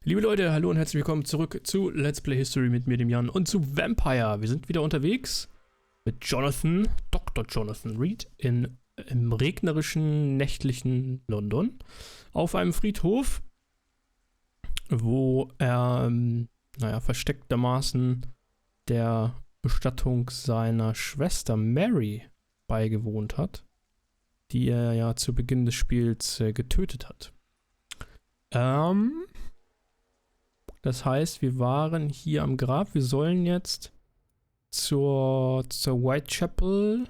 Liebe Leute, hallo und herzlich willkommen zurück zu Let's Play History mit mir, dem Jan, und zu Vampyr. Wir sind wieder unterwegs mit Jonathan, Dr. Jonathan Reid, im regnerischen, nächtlichen London auf einem Friedhof, wo er, verstecktermaßen der Bestattung seiner Schwester Mary beigewohnt hat, die er ja zu Beginn des Spiels getötet hat. Das heißt, wir waren hier am Grab. Wir sollen jetzt zur Whitechapel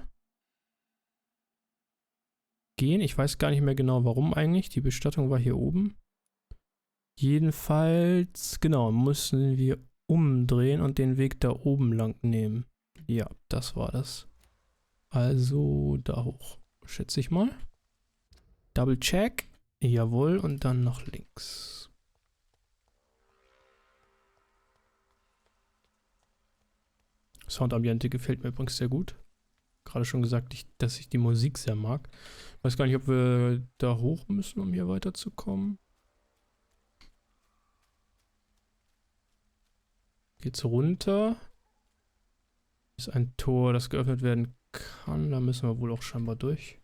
gehen. Ich weiß gar nicht mehr genau, warum eigentlich. Die Bestattung war hier oben. Jedenfalls, genau, müssen wir umdrehen und den Weg da oben lang nehmen. Ja, das war das. Also da hoch, schätze ich mal. Double check. Jawohl, und dann nach links. Soundambiente gefällt mir übrigens sehr gut. Gerade schon gesagt, dass ich die Musik sehr mag. Weiß gar nicht, ob wir da hoch müssen, um hier weiterzukommen. Geht's runter. Ist ein Tor, das geöffnet werden kann. Da müssen wir wohl auch scheinbar durch.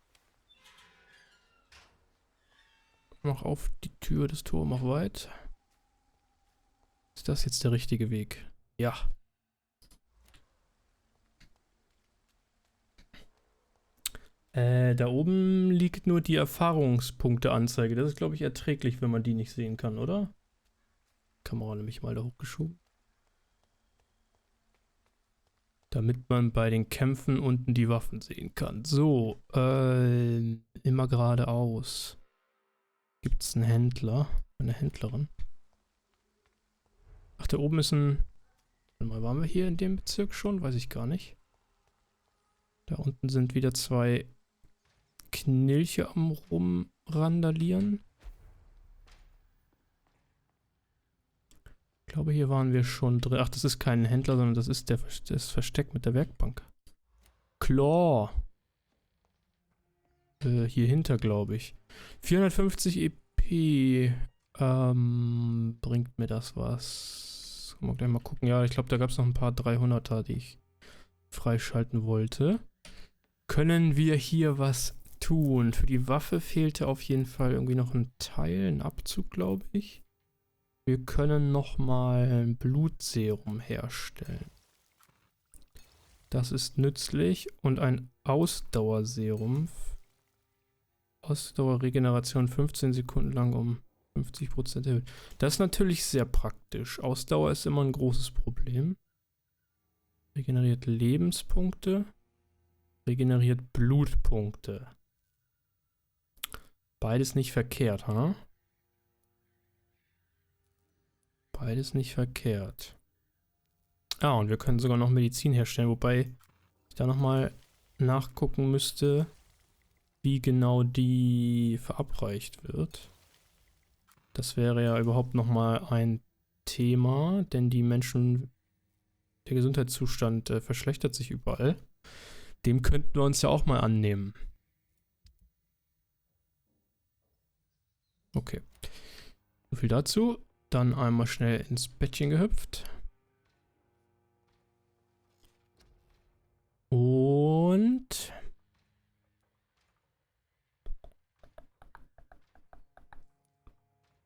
Mach auf die Tür des Tors, mach weit. Ist das jetzt der richtige Weg? Ja. Da oben liegt nur die Erfahrungspunkte-Anzeige. Das ist, glaube ich, erträglich, wenn man die nicht sehen kann, oder? Kamera nämlich mal da hochgeschoben. Damit man bei den Kämpfen unten die Waffen sehen kann. So, immer geradeaus. Gibt es einen Händler? Eine Händlerin? Ach, da oben ist ein... Warte mal, waren wir hier in dem Bezirk schon? Weiß ich gar nicht. Da unten sind wieder zwei Knilche am Rumrandalieren. Ich glaube, hier waren wir schon drin. Ach, das ist kein Händler, sondern das ist das Versteck mit der Werkbank. Claw. Hier hinter, glaube ich. 450 EP. Bringt mir das was? Können wir gleich mal gucken. Ja, ich glaube, da gab es noch ein paar 300er, die ich freischalten wollte. Können wir hier was tun? Für die Waffe fehlte auf jeden Fall irgendwie noch ein Teil, ein Abzug, glaube ich. Wir können nochmal ein Blutserum herstellen. Das ist nützlich. Und ein Ausdauerserum. Ausdauerregeneration 15 Sekunden lang um 50% erhöht. Das ist natürlich sehr praktisch. Ausdauer ist immer ein großes Problem. Regeneriert Lebenspunkte. Regeneriert Blutpunkte. Beides nicht verkehrt, ha? Beides nicht verkehrt. Ah, und wir können sogar noch Medizin herstellen, wobei ich da nochmal nachgucken müsste, wie genau die verabreicht wird. Das wäre ja überhaupt nochmal ein Thema, denn die Menschen, der Gesundheitszustand verschlechtert sich überall. Dem könnten wir uns ja auch mal annehmen. Okay. So viel dazu. Dann einmal schnell ins Bettchen gehüpft. Und...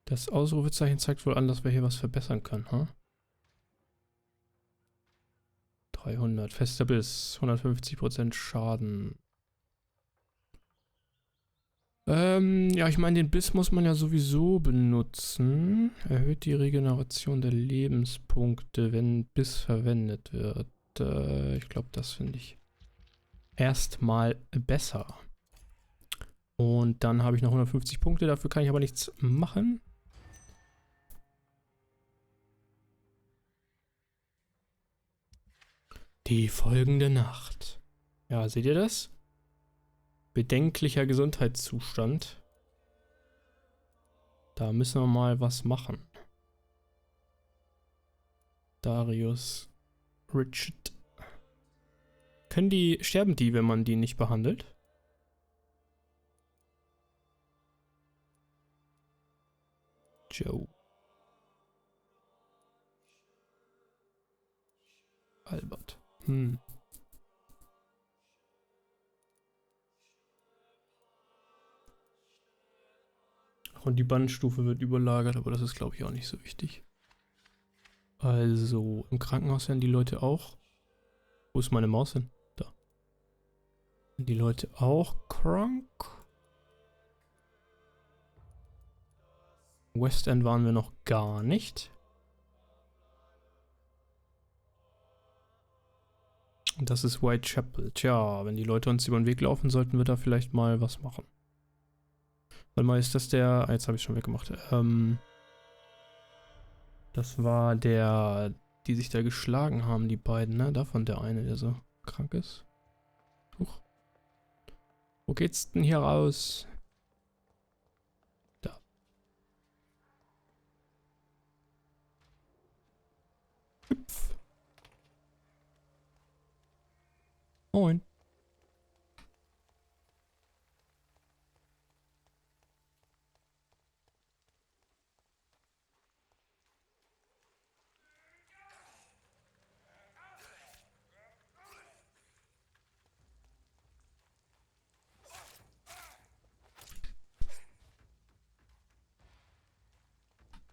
das Ausrufezeichen zeigt wohl an, dass wir hier was verbessern können, ha? 300. Fester Biss. 150% Schaden. Ja, ich meine, den Biss muss man ja sowieso benutzen. Erhöht die Regeneration der Lebenspunkte, wenn Biss verwendet wird. Ich glaube, das finde ich erstmal besser. Und dann habe ich noch 150 Punkte. Dafür kann ich aber nichts machen. Die folgende Nacht. Ja, seht ihr das? Bedenklicher Gesundheitszustand. Da müssen wir mal was machen. Darius. Richard. Sterben die, wenn man die nicht behandelt? Joe. Albert. Und die Bannstufe wird überlagert, aber das ist, glaube ich, auch nicht so wichtig. Also, im Krankenhaus werden die Leute auch... Wo ist meine Maus hin? Da. Sind die Leute auch krank? West End waren wir noch gar nicht. Und das ist Whitechapel. Tja, wenn die Leute uns über den Weg laufen, sollten wir da vielleicht mal was machen. Warte mal, ist das der... jetzt habe ich schon weggemacht. Das war der, die sich da geschlagen haben, die beiden, ne? Davon der eine, der so krank ist. Huch. Wo geht's denn hier raus? Da. Hüpf. Moin.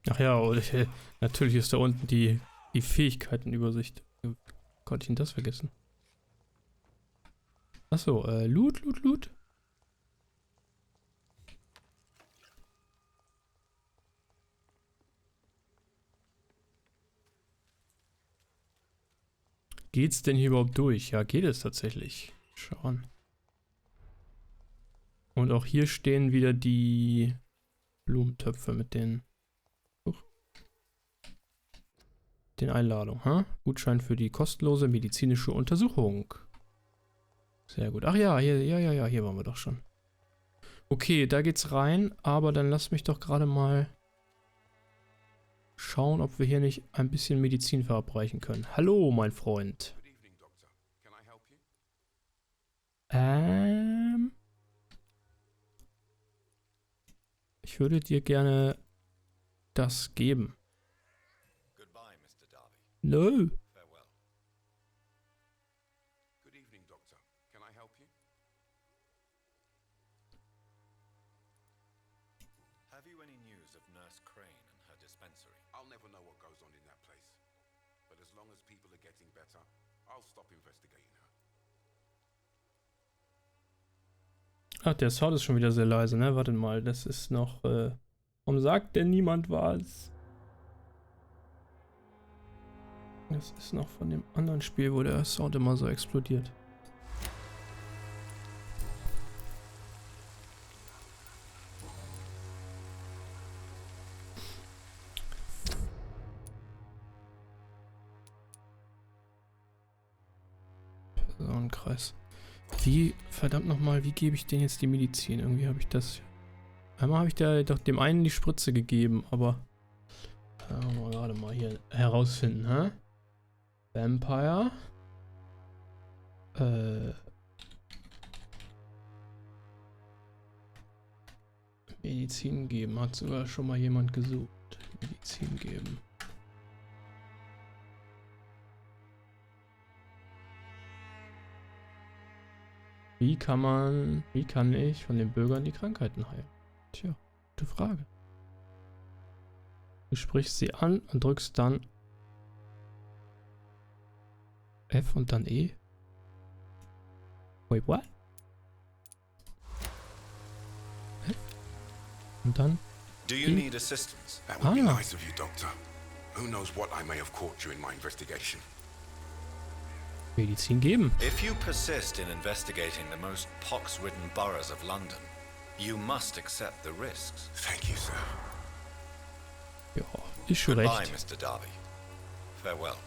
Ach ja, natürlich ist da unten die Fähigkeitenübersicht. Konnte ich denn das vergessen? Achso, Loot. Geht's denn hier überhaupt durch? Ja, geht es tatsächlich. Schauen. Und auch hier stehen wieder die Blumentöpfe mit den Einladungen. Gutschein für die kostenlose medizinische Untersuchung. Sehr gut. Ach ja, hier waren wir doch schon. Okay, da geht's rein, aber dann lass mich doch gerade mal schauen, ob wir hier nicht ein bisschen Medizin verabreichen können. Hallo, mein Freund. Ich würde dir gerne das geben. No. Have you any news of Nurse Crane and her dispensary? I'll never know what goes on in that place. But as long as people are getting better, I'll stop investigating her. Ach, der Sound ist schon wieder sehr leise, ne? Warte mal, das ist noch, warum sagt denn niemand was? Das ist noch von dem anderen Spiel, wo der Sound immer so explodiert. Personenkreis. Wie, verdammt nochmal, wie gebe ich denen jetzt die Medizin? Irgendwie habe ich das... Einmal habe ich da doch dem einen die Spritze gegeben, aber... gerade mal hier herausfinden, hä? Vampyr. Medizin geben. Hat sogar schon mal jemand gesucht. Medizin geben. Wie kann ich von den Bürgern die Krankheiten heilen? Tja, gute Frage. Du sprichst sie an und drückst dann F und dann E. Wait, what? F und dann Do you need assistance? That would be nice of you, Doctor. Who knows what I may have caught during my investigation. Medizin geben. If you persist in investigating the most pox-ridden boroughs of London, you must accept the risks. Thank you, sir. Ja, ist schon Goodbye, recht. Mr. Dabei. Farewell.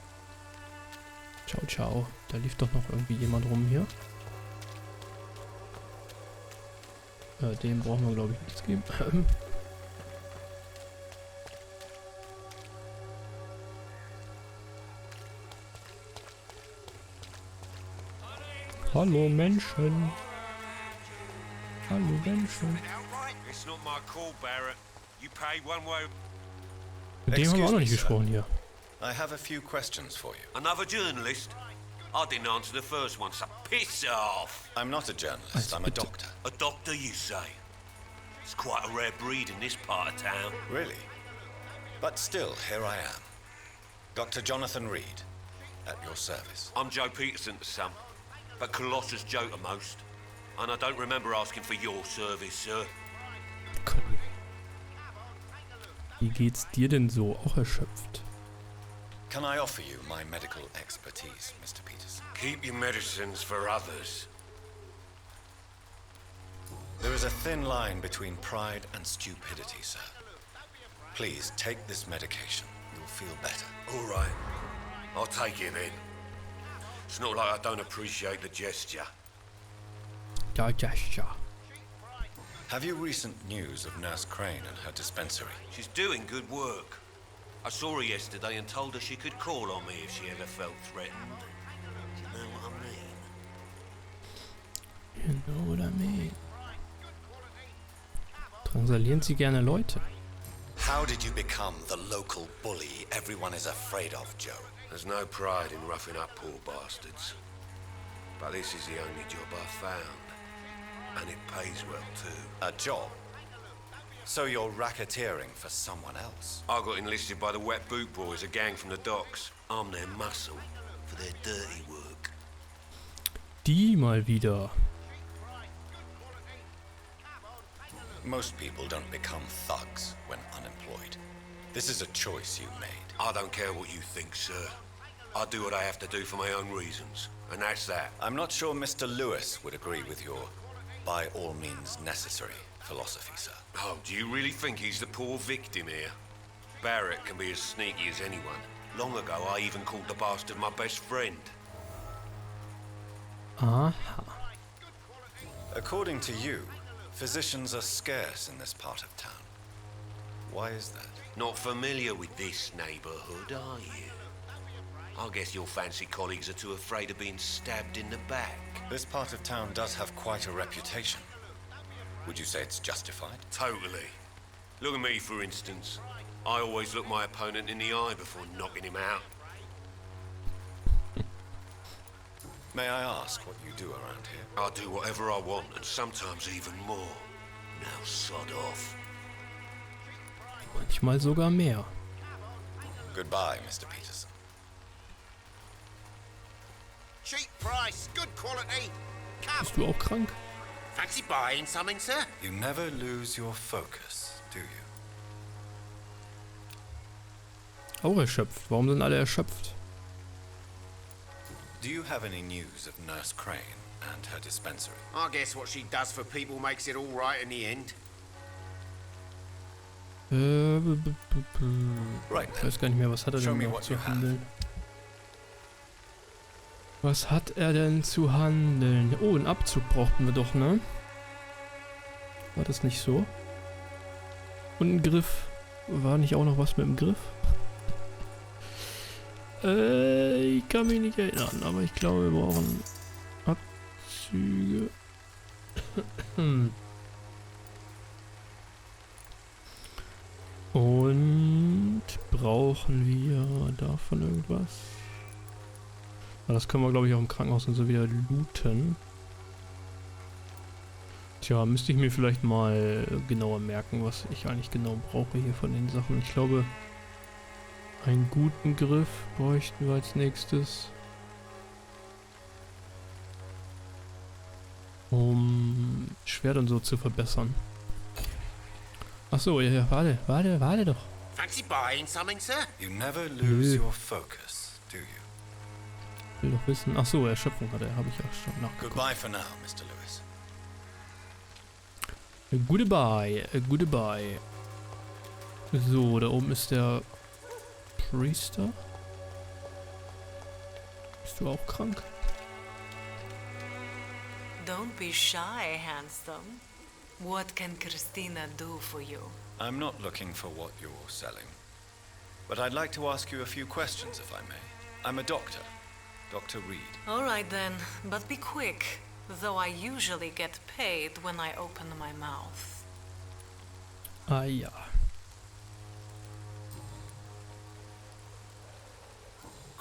Ciao, ciao. Da lief doch noch irgendwie jemand rum hier. Dem brauchen wir, glaube ich, nichts geben. Hallo Menschen. Hallo Menschen. Mit dem haben wir auch noch nicht gesprochen hier. I have a few questions for you. Another journalist? I didn't answer the first one, so piss off. I'm not a journalist, I'm a doctor. A doctor, you say? It's quite a rare breed in this part of town. Really? But still, here I am. Dr. Jonathan Reid, at your service. I'm Joe Peterson to some, but Colossus Joe to most. And I don't remember asking for your service, sir. Wie geht's dir denn so? Auch erschöpft. Can I offer you my medical expertise, Mr. Peterson? Keep your medicines for others. There is a thin line between pride and stupidity, sir. Please take this medication. You'll feel better. All right. I'll take it then. It's not like I don't appreciate the gesture. Ja, ja, ja. Have you recent news of Nurse Crane and her dispensary? She's doing good work. I saw her yesterday and told her she could call on me if she ever felt threatened. You know what I mean? You know what I mean. Drangsalieren Sie gerne Leute? How did you become the local bully everyone is afraid of, Joe? There's no pride in roughing up poor bastards. But this is the only job I found. And it pays well, too. A job? So you're racketeering for someone else? I got enlisted by the Wet Boot Boys, a gang from the docks. I'm their muscle for their dirty work. Die mal wieder. Most people don't become thugs when unemployed. This is a choice you made. I don't care what you think, sir. I do what I have to do for my own reasons, and that's that. I'm not sure Mr. Lewis would agree with your by all means necessary philosophy, sir. Oh, do you really think he's the poor victim here? Barrett can be as sneaky as anyone. Long ago, I even called the bastard my best friend. Aha. According to you, physicians are scarce in this part of town. Why is that? Not familiar with this neighborhood, are you? I guess your fancy colleagues are too afraid of being stabbed in the back. This part of town does have quite a reputation. Would you say it's justified? Totally. Look at me, for instance. I always look my opponent in the eye before knocking him out. May I ask what you do around here? I do whatever I want, and sometimes even more. Now sod off. Manchmal sogar mehr. Goodbye, Mr. Peterson. Cheap price, good quality. Come. Bist du auch krank? Fancy buying something, sir? You never lose your focus, do you? Auch erschöpft. Warum sind alle erschöpft? Do you have any news of Nurse Crane and her dispensary? I guess what she does for people makes it all right in the end. Right Ich weiß gar nicht mehr, was hat er Show denn me noch what you zu have. handeln? Was hat er denn zu handeln? Oh, einen Abzug brauchten wir doch, ne? War das nicht so? Und ein Griff. War nicht auch noch was mit dem Griff? Ich kann mich nicht erinnern, aber ich glaube, wir brauchen Abzüge. Und brauchen wir davon irgendwas? Das können wir, glaube ich, auch im Krankenhaus und so wieder looten. Tja, müsste ich mir vielleicht mal genauer merken, was ich eigentlich genau brauche hier von den Sachen. Ich glaube, einen guten Griff bräuchten wir als nächstes. Um Schwert und so zu verbessern. Achso, ja, warte doch. Fancy buying something, sir? You never lose your focus, do you? Ich will doch wissen. Achso, Erschöpfung hat er, habe ich ja schon nachgeguckt. Goodbye for now, Mr. Lewis. Goodbye. So, da oben ist der Priester. Bist du auch krank? Don't be shy, handsome. What can Christina do for you? I'm not looking for what you're selling. But I'd like to ask you a few questions, if I may. I'm a doctor. Dr. Reid. All right then, but be quick, though I usually get paid when I open my mouth. Ah ja.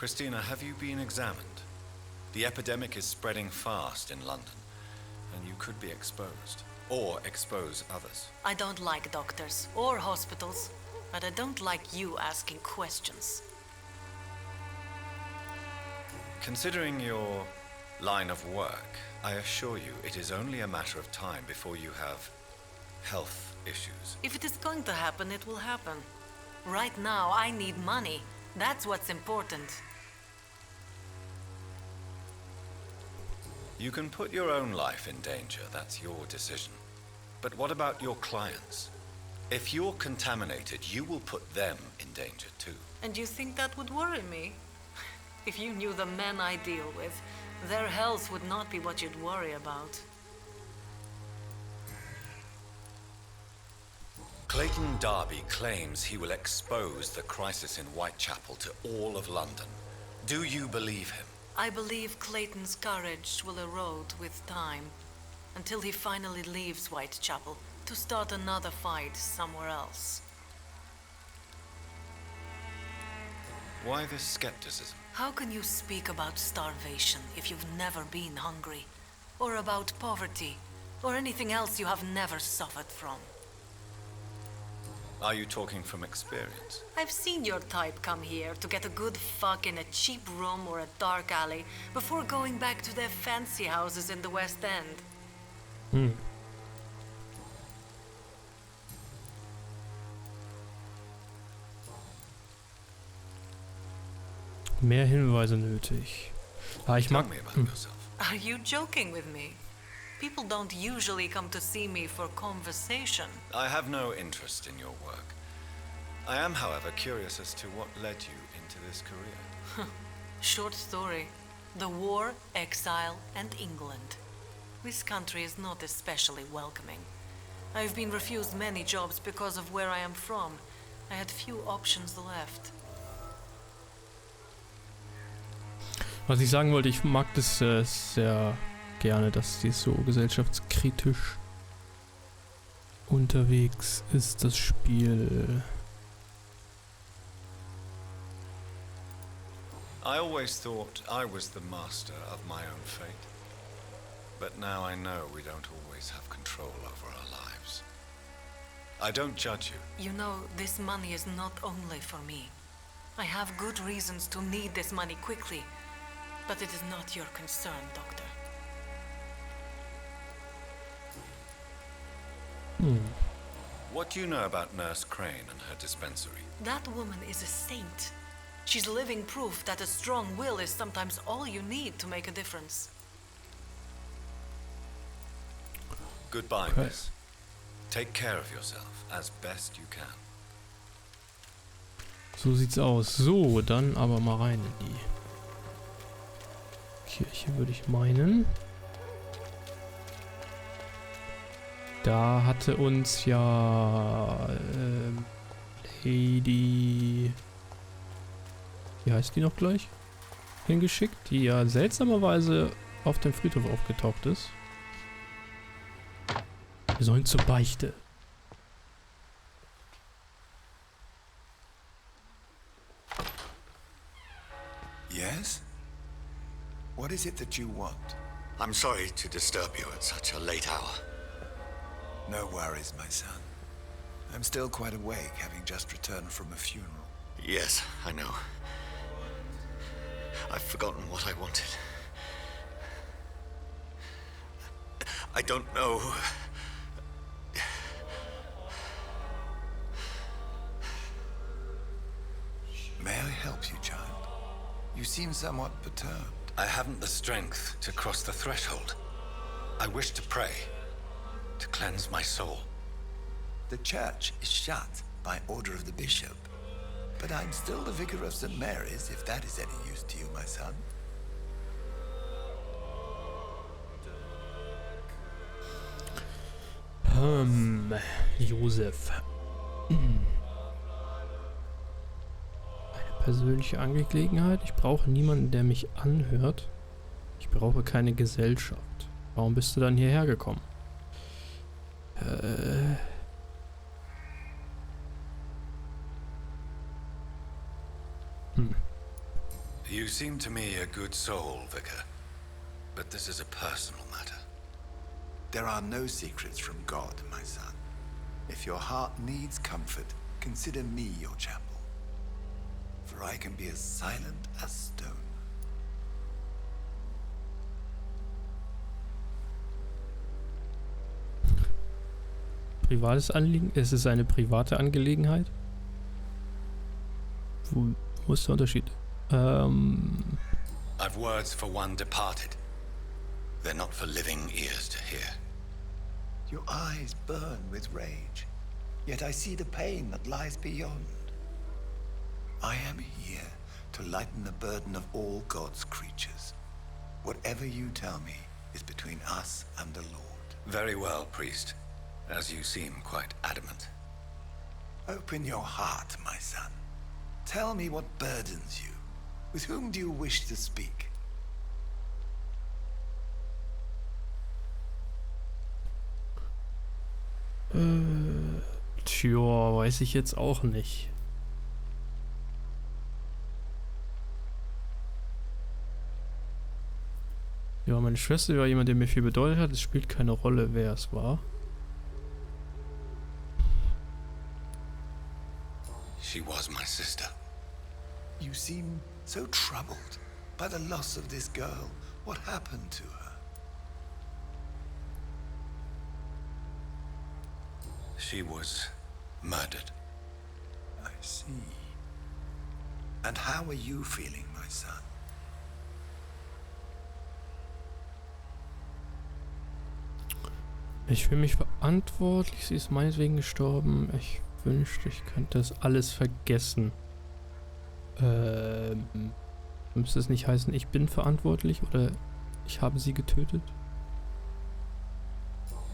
Christina, have you been examined? The epidemic is spreading fast in London, and you could be exposed, or expose others. I don't like doctors or hospitals, but I don't like you asking questions. Considering your line of work, I assure you it is only a matter of time before you have health issues. If it is going to happen, it will happen. Right now, I need money. That's what's important. You can put your own life in danger, that's your decision. But what about your clients? If you're contaminated, you will put them in danger too. And you think that would worry me? If you knew the men I deal with, their health would not be what you'd worry about. Clayton Darby claims he will expose the crisis in Whitechapel to all of London. Do you believe him? I believe Clayton's courage will erode with time, until he finally leaves Whitechapel to start another fight somewhere else. Why this skepticism? How can you speak about starvation if you've never been hungry? Or about poverty? Or anything else you have never suffered from? Are you talking from experience? I've seen your type come here to get a good fuck in a cheap room or a dark alley before going back to their fancy houses in the West End. Mehr Hinweise nötig. Ich mag... Tell me about yourself. Are you joking with me? People don't usually come to see me for conversation. I have no interest in your work. I am, however, curious as to what led you into this career. Short story. The war, exile, and England. This country is not especially welcoming. I've been refused many jobs because of where I am from. I had few options left. Was ich sagen wollte, ich mag das sehr gerne, dass die so gesellschaftskritisch unterwegs ist, das Spiel. I always thought I was the master of my own fate. But now I know we don't always have control over our lives. I don't judge you. You know, this money is not only for me. I have good reasons to need this money quickly, but it is not your concern, Doctor. What do you know about Nurse Crane and her dispensary? That woman is a saint. She's living proof that a strong will is sometimes all you need to make a difference. Goodbye, Okay. miss. Take care of yourself as best you can. So sieht's aus. So, dann aber mal rein in die Kirche, würde ich meinen. Da hatte uns ja Lady... Wie heißt die noch gleich? Hingeschickt, die ja seltsamerweise auf dem Friedhof aufgetaucht ist. Wir sollen zur Beichte. Yes? What is it that you want? I'm sorry to disturb you at such a late hour. No worries, my son. I'm still quite awake, having just returned from a funeral. Yes, I know. I've forgotten what I wanted. I don't know. May I help you, child? You seem somewhat perturbed. I haven't the strength to cross the threshold. I wish to pray, to cleanse my soul. The church is shut by order of the bishop. But I'm still the vicar of St. Mary's, if that is any use to you, my son. Josef. Eine persönliche Angelegenheit. Ich brauche niemanden, der mich anhört. Ich brauche keine Gesellschaft. Warum bist du dann hierher gekommen? You seem to me a good soul, Vikar. But this is a personal matter. There are no secrets from God, my son. If your heart needs comfort, consider me your chapel. For I can be as silent as stone. Privates Anliegen? Es ist eine private Angelegenheit? Wo ist der Unterschied? I've words for one departed. They're not for living ears to hear. Your eyes burn with rage, yet I see the pain that lies beyond. I am here to lighten the burden of all God's creatures. Whatever you tell me is between us and the Lord. Very well, priest. As you seem quite adamant. Open your heart, my son. Tell me what burdens you. With whom do you wish to speak? Tja, weiß ich jetzt auch nicht. Ja, meine Schwester war jemand, der mir viel bedeutet hat. Es spielt keine Rolle, wer es war. She was my sister. You seem so troubled by the loss of this girl. What happened to her? She was murdered. I see. And how are you feeling, my son? Ich fühle mich verantwortlich. Sie ist meinetwegen gestorben. Ich wünschte, ich könnte das alles vergessen. Müsste es nicht heißen, ich bin verantwortlich oder ich habe sie getötet?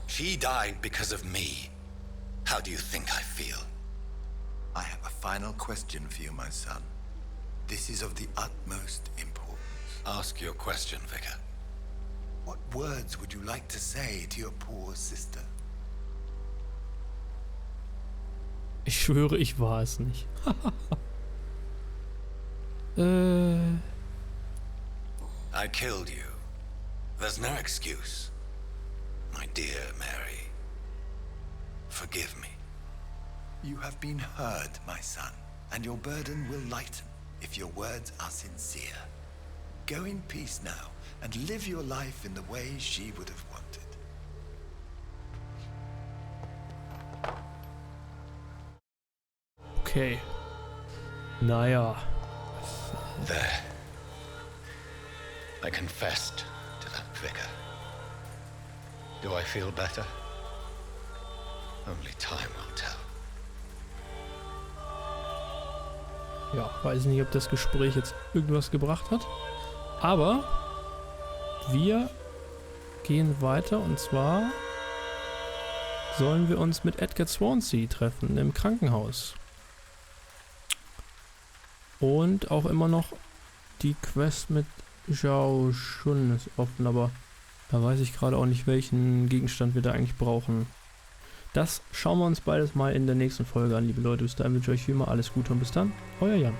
She died because of me. How do you think I feel? I have a final question for you, my son. This is of the utmost importance. Ask your question, Vikar. What words would you like to say to your poor sister? Ich schwöre, ich war es nicht. I killed you. There's no excuse. My dear Mary, forgive me. You have been heard, my son, and your burden will lighten if your words are sincere. Go in peace now and live your life in the way she would have wanted. Okay. Naja. There. I confessed to that Vikar. Do I feel better? Only time will tell. Ja, weiß nicht, ob das Gespräch jetzt irgendwas gebracht hat. Aber wir gehen weiter und zwar sollen wir uns mit Edgar Swansea treffen im Krankenhaus. Und auch immer noch die Quest mit Zhao Shun ist offen, aber da weiß ich gerade auch nicht, welchen Gegenstand wir da eigentlich brauchen. Das schauen wir uns beides mal in der nächsten Folge an, liebe Leute. Bis dahin wünsche ich euch wie immer alles Gute und bis dann, euer Jan.